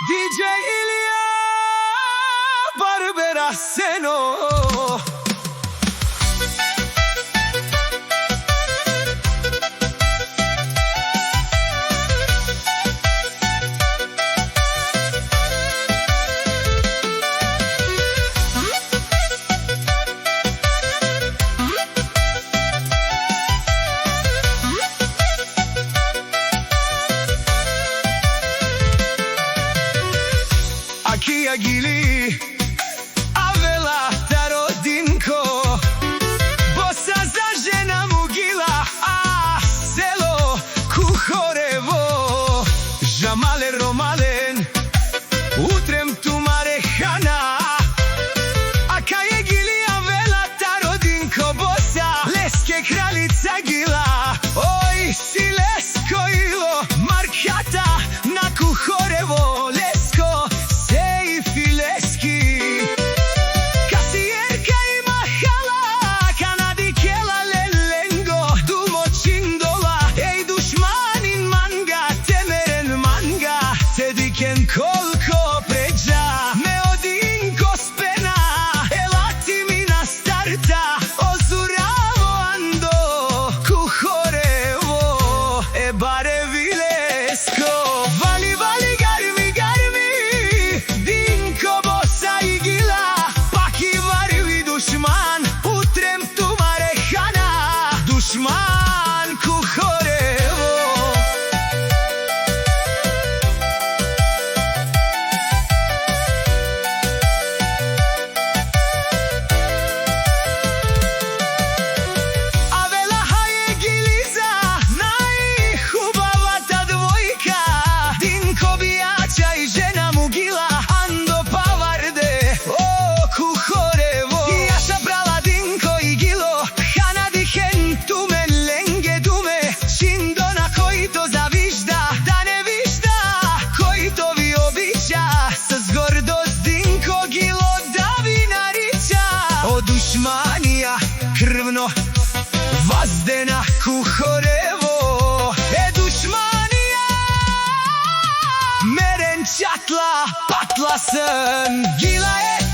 DJ Ilija Barbera Seno. Akija gili Avela Tarodinko Bosa za žena Mugila A selo Kuhorevo Žamale Romalen Utrem Tumare Hana Aka je gili Avela Tarodinko Bosa Leske kraljica Gila Oj si Lesko ilo Markata na Kuhorevo Lesko Kolko pređa me odinko spena elati mi na starta ozuravo ando Kuhorevo e bare vilesko vali vali garmi dinko bosa i gila paki varvi dušman utrem tumare hana dušman Kuhorevo. Dušmanija krvno vazdena Kuhorevo e dušmanija meren čatla patla sam gila je